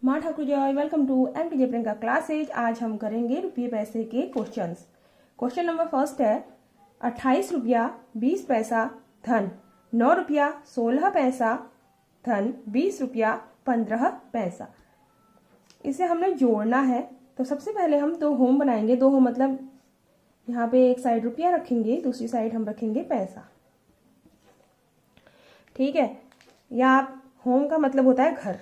माँ ठाकुर जॉय, welcome to MTJ Priyanka classes. आज हम करेंगे रुपये पैसे के क्वेश्चंस। क्वेश्चन नंबर फर्स्ट है 28 रुपया 20 पैसा धन 9 रुपया 16 पैसा धन 20 रुपया 15 पैसा। इसे हमने जोड़ना है। तो सबसे पहले हम दो होम बनाएंगे। दो होम मतलब यहाँ पे एक साइड रुपया रखेंगे, दूसरी साइड हम रखेंगे पैसा। ठीक है, या आप होम का मतलब होता है घर।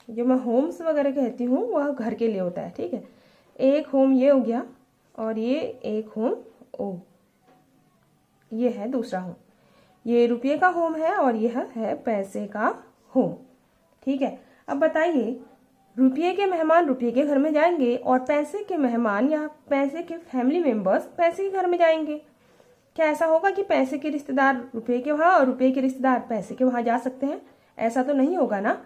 जो मैं होम्स वगैरह कहती हूँ वह घर के लिए होता है। ठीक है, एक होम ये हो गया और ये एक होम ओ, ये है दूसरा होम। ये रुपये का होम है और यह है पैसे का होम। ठीक है, अब बताइए, रुपये के मेहमान रुपये के घर में जाएंगे और पैसे के मेहमान या पैसे के फैमिली मेंबर्स पैसे के घर में जाएंगे। क्या ऐसा होगा कि पैसे के रिश्तेदार रुपये के वहाँ और रुपये के रिश्तेदार पैसे के वहाँ जा सकते हैं? ऐसा तो नहीं होगा ना।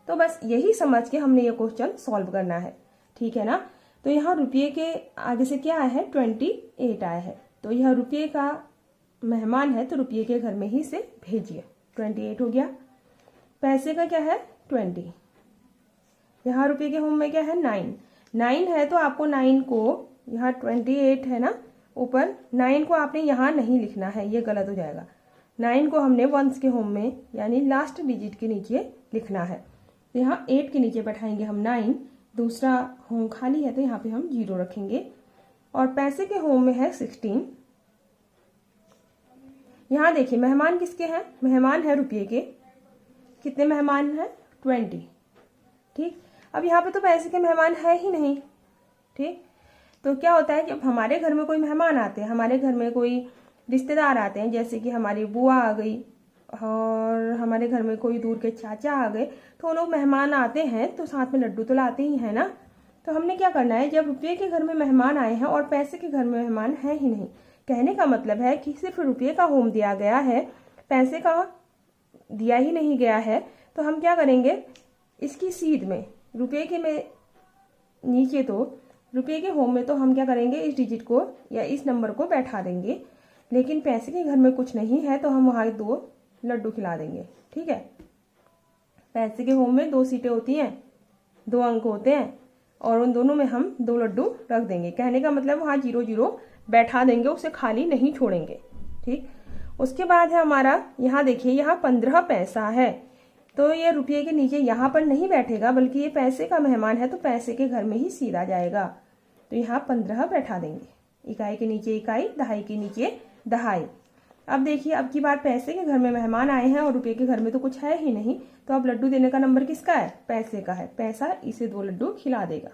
तो बस यही समझ के हमने ये क्वेश्चन सॉल्व करना है। ठीक है ना। तो यहाँ रुपये के आगे से क्या आया है? 28 आया है। तो यह रुपये का मेहमान है तो रुपये के घर में ही से भेजिए। 28 हो गया। पैसे का क्या है? 20। यहाँ रुपये के होम में क्या है? 9 है। तो आपको 9 को, यहाँ 28 है ना ऊपर, 9 को आपने यहाँ नहीं लिखना है, ये गलत हो जाएगा। 9 को हमने वंस के होम में यानी लास्ट डिजिट के नीचे लिखना है। तो यहाँ 8 के नीचे बैठाएंगे हम 9। दूसरा होम खाली है तो यहाँ पे हम 0 रखेंगे। और पैसे के होम में है 16। यहाँ देखिए मेहमान किसके हैं? मेहमान है रुपये के। कितने मेहमान हैं? 20। ठीक, अब यहाँ पे तो पैसे के मेहमान है ही नहीं। ठीक, तो क्या होता है, जब हमारे घर में कोई मेहमान आते हैं, हमारे घर में कोई रिश्तेदार आते हैं, जैसे कि हमारी बुआ आ गई और हमारे घर में कोई दूर के चाचा आ गए, तो वो लोग मेहमान आते हैं तो साथ में लड्डू तो लाते ही है ना। तो हमने क्या करना है, जब रुपये के घर में मेहमान आए हैं और पैसे के घर में मेहमान है ही नहीं, कहने का मतलब है कि सिर्फ रुपये का होम दिया गया है, पैसे का दिया ही नहीं गया है। तो हम क्या करेंगे, इसकी सीध में रुपये के में नीचे, तो रुपये के होम में तो हम क्या करेंगे, इस डिजिट को या इस नंबर को बैठा देंगे। लेकिन पैसे के घर में कुछ नहीं है तो हम वहाँ 2 लड्डू खिला देंगे। ठीक है, पैसे के होम में 2 सीटें होती हैं, 2 अंक होते हैं और उन दोनों में हम 2 लड्डू रख देंगे। कहने का मतलब वहाँ 0 बैठा देंगे, उसे खाली नहीं छोड़ेंगे। ठीक, उसके बाद है हमारा, यहाँ देखिए यहाँ 15 पैसा है। तो ये रुपये के नीचे यहाँ पर नहीं बैठेगा, बल्कि ये पैसे का मेहमान है तो पैसे के घर में ही सीधा जाएगा। तो यहाँ 15 बैठा देंगे। इकाई के नीचे इकाई, दहाई के नीचे दहाई। अब देखिए, अब की बार पैसे के घर में मेहमान आए हैं और रुपये के घर में तो कुछ है ही नहीं, तो अब लड्डू देने का नंबर किसका है? पैसे का है। पैसा इसे 2 लड्डू खिला देगा।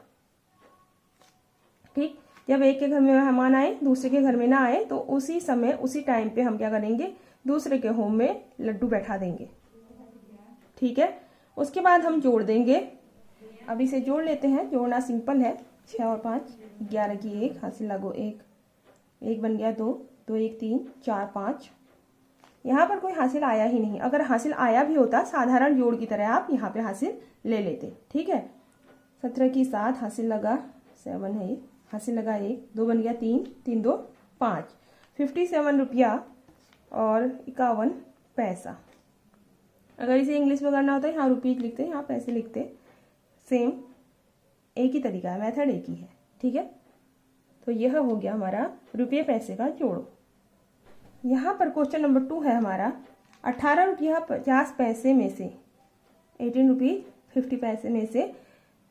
ठीक, जब एक के घर में मेहमान आए, दूसरे के घर में ना आए, तो उसी समय उसी टाइम पे हम क्या करेंगे, दूसरे के होम में लड्डू बैठा देंगे। ठीक है, उसके बाद हम जोड़ देंगे। अब इसे जोड़ लेते हैं। जोड़ना सिंपल है। 6 और 5 11 की 1, हासिल लागो 1 बन गया 2, 2 1 3 4 5। यहाँ पर कोई हासिल आया ही नहीं। अगर हासिल आया भी होता, साधारण जोड़ की तरह आप यहाँ पे हासिल ले लेते। ठीक है, 17 की 7, हासिल लगा 7 है, ये हासिल लगा 1, 2 बन गया 3, 3 2 5। 57 रुपया और 51 पैसा। अगर इसे इंग्लिश में करना होता है, यहाँ रुपीज लिखते, यहाँ पैसे लिखते। सेम एक ही तरीका है, मेथड एक ही है। ठीक है, तो यह हो गया हमारा रुपये पैसे का जोड़। यहाँ पर क्वेश्चन नंबर 2 है हमारा 18 रुपया 50 पैसे में से, 18 रुपीज 50 पैसे में से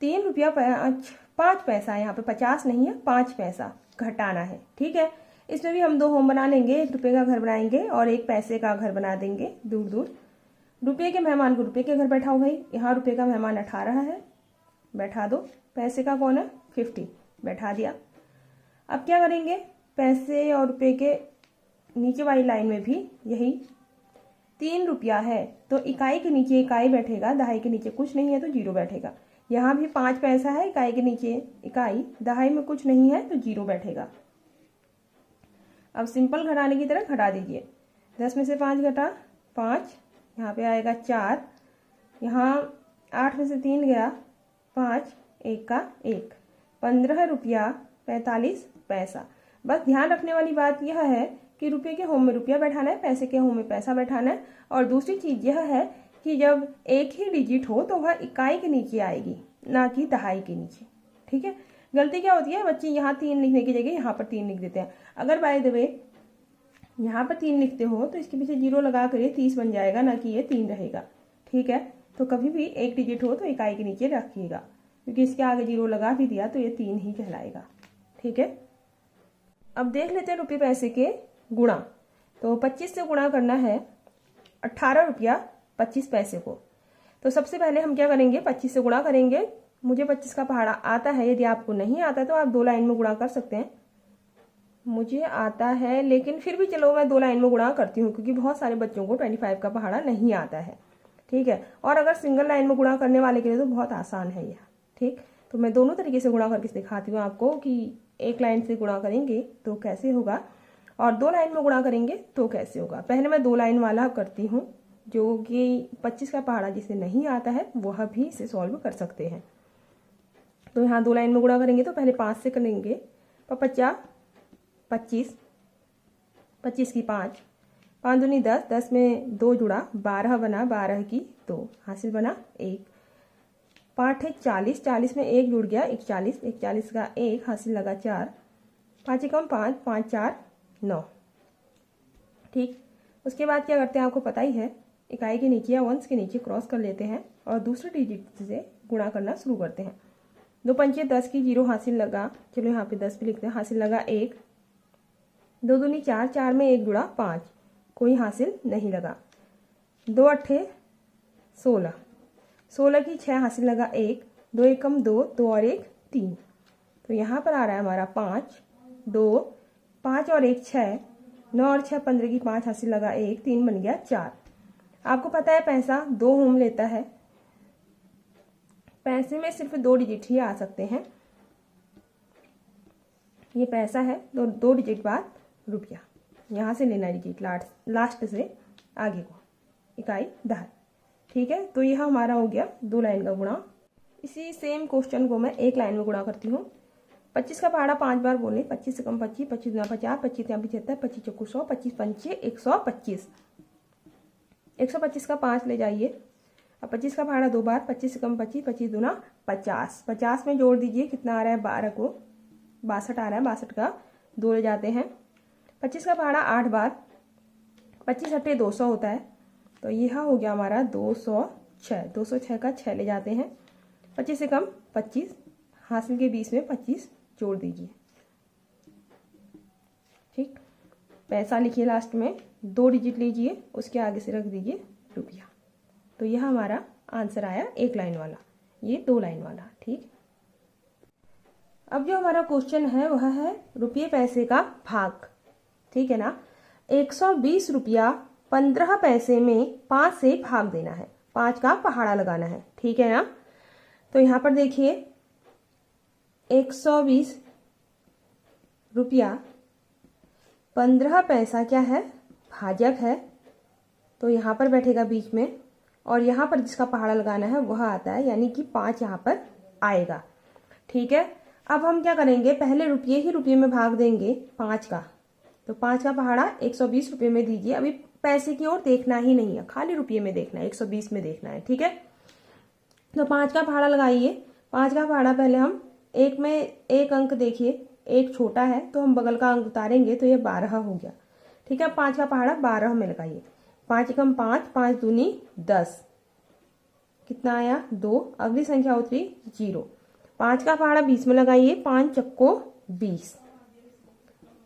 3 रुपया 5 पैसा, यहाँ पे 50 नहीं है 5 पैसा घटाना है। ठीक है, इसमें भी हम 2 होम बना लेंगे। 1 रुपये का घर बनाएंगे और 1 पैसे का घर बना देंगे दूर दूर। रुपये के मेहमान को रुपये के घर बैठाओ भाई। यहाँ रुपये का मेहमान 18 है, बैठा दो। पैसे का कौन है? 50, बैठा दिया। अब क्या करेंगे, पैसे और रुपये के नीचे वाली लाइन में भी यही 3 रुपया है तो इकाई के नीचे इकाई बैठेगा, दहाई के नीचे कुछ नहीं है तो 0 बैठेगा। यहाँ भी 5 पैसा है, इकाई के नीचे इकाई, दहाई में कुछ नहीं है तो 0 बैठेगा। अब सिंपल घटाने की तरह घटा दीजिए। 10 में से 5 घटा 5, यहाँ पे आएगा 4, यहाँ 8 में से 3 गया 5, 1 का 1, 15 रुपया 45 पैसा। बस ध्यान रखने वाली बात यह है कि रुपये के होम में रुपया बैठाना है, पैसे के होम में पैसा बैठाना है। और दूसरी चीज़ यह है कि कि जब एक ही डिजिट हो तो वह इकाई के नीचे आएगी, ना कि दहाई के नीचे। ठीक है, गलती क्या होती है, बच्चे यहाँ 3 लिखने की जगह यहाँ पर 3 लिख देते हैं। अगर बाय द वे यहाँ पर 3 लिखते हो तो इसके पीछे 0 लगा कर ये 30 बन जाएगा, ना कि ये 3 रहेगा। ठीक है, तो कभी भी एक डिजिट हो तो इकाई के नीचे रखिएगा, क्योंकि इसके आगे 0 लगा भी दिया तो ये 3 ही कहलाएगा। ठीक है, अब देख लेते हैं रुपये पैसे के गुणा। तो 25 से गुणा करना है 18 रुपया 25 पैसे को। तो सबसे पहले हम क्या करेंगे, 25 से गुणा करेंगे। मुझे 25 का पहाड़ा आता है, यदि आपको नहीं आता तो आप 2 लाइन में गुणा कर सकते हैं। मुझे आता है, लेकिन फिर भी चलो मैं 2 लाइन में गुणा करती हूँ, क्योंकि बहुत सारे बच्चों को 25 का पहाड़ा नहीं आता है। ठीक है, और अगर सिंगल लाइन में गुणा करने वाले के लिए तो बहुत आसान है यह। ठीक, तो मैं दोनों तरीके से गुणा करके दिखाती हूँ आपको कि एक लाइन से गुणा करेंगे तो कैसे होगा और 2 लाइन में गुणा करेंगे तो कैसे होगा। पहले मैं 2 लाइन वाला करती हूँ, जो कि 25 का पहाड़ा जिसे नहीं आता है वह भी इसे सॉल्व कर सकते हैं। तो यहाँ 2 लाइन में गुणा करेंगे तो पहले 5 से करेंगे, 50 25, 25 की 5, 5 दूनी 10, 10 में 2 जुड़ा 12 बना, 12 की 2 हासिल बना 1, 5 है 40, 40 में 1 जुड़ गया 41, 41 का 1 हासिल लगा 4, 5 कम 5, 5 4 9। ठीक, उसके बाद क्या करते हैं आपको पता ही है, इकाई के नीचे या वंश के नीचे क्रॉस कर लेते हैं और दूसरे डिजिट से गुणा करना शुरू करते हैं। 2 पंचे 10 की 0 हासिल लगा, चलो यहाँ पे 10 भी लिखते हैं, हासिल लगा 1, 2 दूनी 4, 4 में 1 जुड़ा 5, कोई हासिल नहीं लगा, 2 अट्ठे 16, 16 की 6 हासिल लगा 1, 2 एकम 2, 2 और 1 3। तो यहाँ पर आ रहा है हमारा 5, 2, 5 और 1 6, 9 और 6 15 की 5 हासिल लगा 1, 3 बन गया 4। आपको पता है पैसा 2 होम लेता है, पैसे में सिर्फ 2 डिजिट ही आ सकते हैं। ये पैसा है, 2 डिजिट बाद रुपया, यहाँ से लेना डिजिट लास्ट से आगे को, इकाई दहाई। ठीक है, तो यह हमारा हो गया 2 लाइन का गुणा। इसी सेम क्वेश्चन को मैं 1 लाइन में गुणा करती हूँ। 25 का पहाड़ा 5 बार बोले, 25 से कम 25, 25 दूना 50, 25 3 75, 25 चौको 100, 25 पंचे 125, 125 का 5 ले जाइए। अब 25 का पहाड़ा 2 बार, 25 से कम 25, 25 दूना 50, 50 में जोड़ दीजिए कितना आ रहा है 12 को 62 आ रहा है, 62 का 2 ले जाते हैं। 25 का पहाड़ा 8 बार, 25 अट्ठे 200 होता है, तो यह हो गया हमारा 206, 206 का 6 ले जाते हैं। 25 से कम 25, हासिल के 20 में 25 जोड़ दीजिए। ठीक, पैसा लिखिए लास्ट में, 2 डिजिट लीजिए, उसके आगे से रख दीजिए रुपया। तो यह हमारा आंसर आया 1 लाइन वाला, ये 2 लाइन वाला। ठीक, अब जो हमारा क्वेश्चन है वह है रुपये पैसे का भाग। ठीक है ना, 120 रुपया 15 पैसे में 5 से भाग देना है, 5 का पहाड़ा लगाना है। ठीक है ना, तो यहाँ पर देखिए 120 रुपया 15 पैसा क्या है, भाजक है, तो यहाँ पर बैठेगा बीच में, और यहाँ पर जिसका पहाड़ा लगाना है वह आता है, यानी कि 5 यहाँ पर आएगा। ठीक है, अब हम क्या करेंगे, पहले रुपये ही रुपये में भाग देंगे 5 का, तो 5 का पहाड़ा 120 रुपये में दीजिए। अभी पैसे की ओर देखना ही नहीं है, खाली रुपये में देखना है, 120 में देखना है। ठीक है, तो 5 का पहाड़ा लगाइए। 5 का पहाड़ा पहले हम एक में एक अंक देखिए, एक छोटा है तो हम बगल का अंक उतारेंगे तो ये 12 हो गया। ठीक है, 5 का पहाड़ा 12 में लगाइए। 5 एकम 5, 5 दूनी 10, कितना आया 2, अगली संख्या उतरी 0। 5 का पहाड़ा 20 में लगाइए, 5 चक्को 20।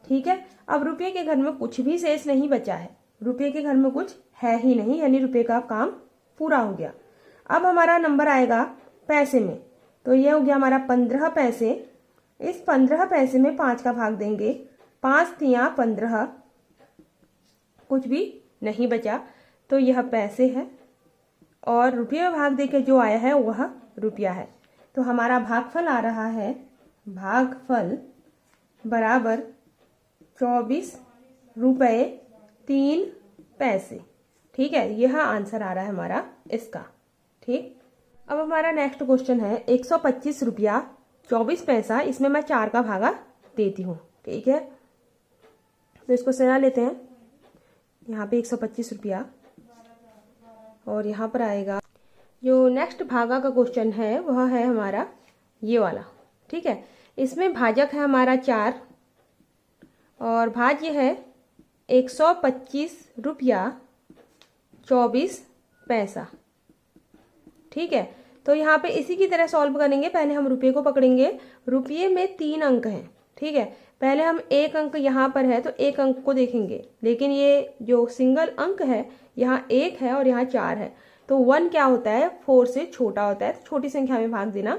ठीक है, अब रुपये के घर में कुछ भी शेष नहीं बचा है, रुपये के घर में कुछ है ही नहीं, यानी रुपये का काम पूरा हो गया। अब हमारा नंबर आएगा पैसे में, तो ये हो गया हमारा 15 पैसे। इस 15 पैसे में 5 का भाग देंगे, 5 तिया 15, कुछ भी नहीं बचा, तो यह पैसे है, और रुपये में भाग देके जो आया है वह रुपया है। तो हमारा भागफल आ रहा है, भागफल बराबर 24 रुपये 3 पैसे। ठीक है, यह आंसर आ रहा है हमारा इसका। ठीक, अब हमारा नेक्स्ट क्वेश्चन है 125 रुपया 24 पैसा, इसमें मैं 4 का भागा देती हूँ। ठीक है, तो इसको सजा लेते हैं। यहाँ पे 125 रुपया और यहाँ पर आएगा जो नेक्स्ट भागा का क्वेश्चन है वह है हमारा ये वाला। ठीक है, इसमें भाजक है हमारा 4 और भाज्य है 125 रुपया 24 पैसा। ठीक है, तो यहाँ पे इसी की तरह सॉल्व करेंगे। पहले हम रुपये को पकड़ेंगे। रुपये में 3 अंक हैं। ठीक है, पहले हम एक अंक यहाँ पर है तो एक अंक को देखेंगे, लेकिन ये जो सिंगल अंक है यहाँ 1 है और यहाँ 4 है, तो 1 क्या होता है 4 से छोटा होता है, तो छोटी संख्या में भाग देना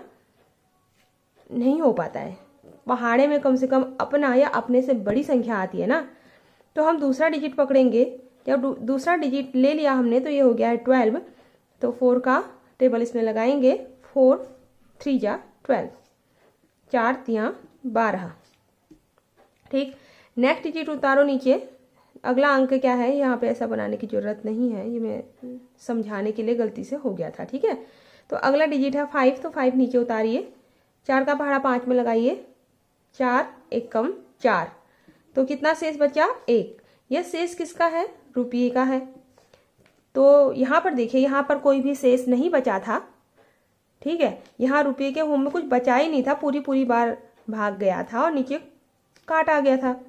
नहीं हो पाता है। पहाड़े में कम से कम अपना या अपने से बड़ी संख्या आती है ना। तो हम दूसरा डिजिट पकड़ेंगे। जब दूसरा डिजिट ले लिया हमने तो ये हो गया है 12, तो 4 का टेबल इसमें लगाएंगे। 4 3 जा 12, 4 तियाँ 12। ठीक, नेक्स्ट डिजिट उतारो नीचे। अगला अंक क्या है, यहाँ पे ऐसा बनाने की जरूरत नहीं है, ये मैं समझाने के लिए गलती से हो गया था। ठीक है, तो अगला डिजिट है 5, तो 5 नीचे उतारिए। 4 का पहाड़ा 5 में लगाइए। 4 एकम 4, तो कितना शेष बचा 1। यह शेष किसका है, रुपये का है। तो यहाँ पर देखिए, यहाँ पर कोई भी शेष नहीं बचा था। ठीक है, यहाँ रुपये के होम में कुछ बचा ही नहीं था, पूरी बार भाग गया था और नीचे काट आ गया था।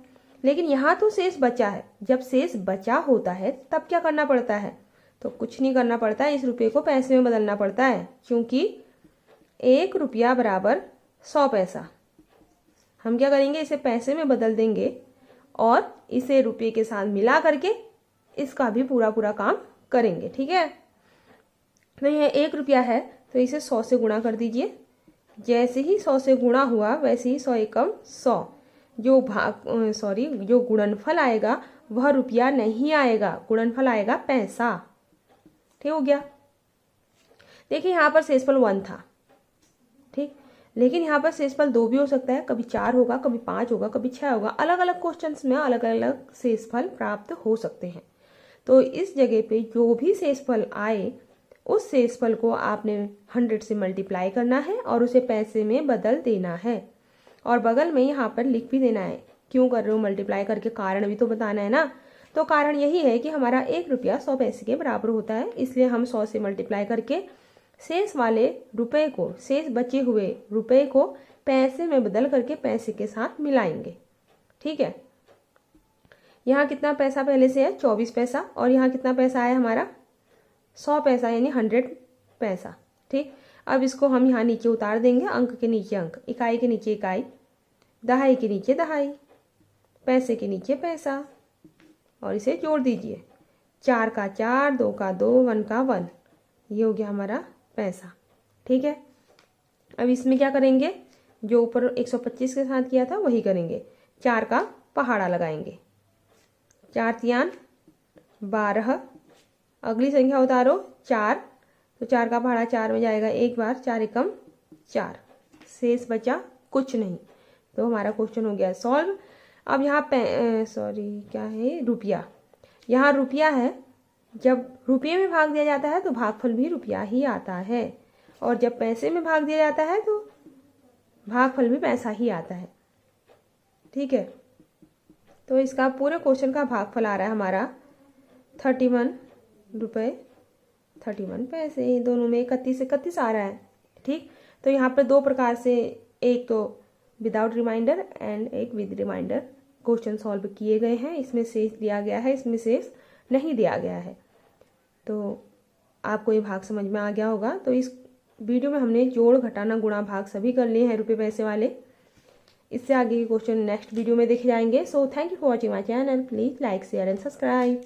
लेकिन यहाँ तो शेष बचा है। जब शेष बचा होता है तब क्या करना पड़ता है, तो कुछ नहीं करना पड़ता है, इस रुपये को पैसे में बदलना पड़ता है, क्योंकि 1 रुपया बराबर 100 पैसा। हम क्या करेंगे, इसे पैसे में बदल देंगे और इसे रुपये के साथ मिला करके इसका भी पूरा काम करेंगे। ठीक है, तो यह 1 रुपया है तो इसे 100 से गुणा कर दीजिए। जैसे ही 100 से गुणा हुआ वैसे ही 100 एकम 100, जो गुणनफल आएगा वह रुपया नहीं आएगा, गुणनफल आएगा पैसा। ठीक हो गया। देखिए यहाँ पर शेषफल 1 था। ठीक, लेकिन यहाँ पर शेषफल 2 भी हो सकता है, कभी 4 होगा, कभी 5 होगा, कभी 6 होगा। अलग अलग क्वेश्चंस में अलग अलग शेषफल प्राप्त हो सकते हैं। तो इस जगह पे जो भी शेषफल आए उस शेषफल को आपने 100 से मल्टीप्लाई करना है और उसे पैसे में बदल देना है। और बगल में यहाँ पर लिख भी देना है क्यों कर रहे हो मल्टीप्लाई करके, कारण भी तो बताना है ना। तो कारण यही है कि हमारा 1 रुपया 100 पैसे के बराबर होता है, इसलिए हम 100 से मल्टीप्लाई करके शेष वाले रुपए को, शेष बचे हुए रुपए को पैसे में बदल करके पैसे के साथ मिलाएंगे। ठीक है, यहाँ कितना पैसा पहले से है 24 पैसा और यहाँ कितना पैसा आया हमारा 100 पैसा, यानी 100 पैसा। ठीक, अब इसको हम यहाँ नीचे उतार देंगे, अंक के नीचे अंक, इकाई के नीचे इकाई, दहाई के नीचे दहाई, पैसे के नीचे पैसा, और इसे जोड़ दीजिए। 4 का 4, 2 का 2, 1 का 1, ये हो गया हमारा पैसा। ठीक है, अब इसमें क्या करेंगे, जो ऊपर 125 के साथ किया था वही करेंगे। 4 का पहाड़ा लगाएंगे। 4 तियान 12, अगली संख्या उतारो 4, तो 4 का पहाड़ा 4 में जाएगा एक बार, 4 एकम 4, शेष बचा कुछ नहीं। तो हमारा क्वेश्चन हो गया सॉल्व। अब यहाँ क्या है, रुपया। यहाँ रुपया है, जब रुपये में भाग दिया जाता है तो भागफल भी रुपया ही आता है, और जब पैसे में भाग दिया जाता है तो भागफल भी पैसा ही आता है। ठीक है, तो इसका पूरे क्वेश्चन का भागफल आ रहा है हमारा 31 रुपये 31 पैसे, दोनों में 31 से 31 आ रहा है। ठीक, तो यहाँ पर 2 प्रकार से, एक तो विदाउट रिमाइंडर एंड एक विद रिमाइंडर क्वेश्चन सॉल्व किए गए हैं। इसमें शेष दिया गया है, इसमें शेष नहीं दिया गया है। तो आपको ये भाग समझ में आ गया होगा। तो इस वीडियो में हमने जोड़, घटाना, गुणा, भाग सभी कर लिए हैं रुपये पैसे वाले। इससे आगे के क्वेश्चन नेक्स्ट वीडियो में देखे जाएंगे। So thank you for watching my channel. Please like, share and subscribe.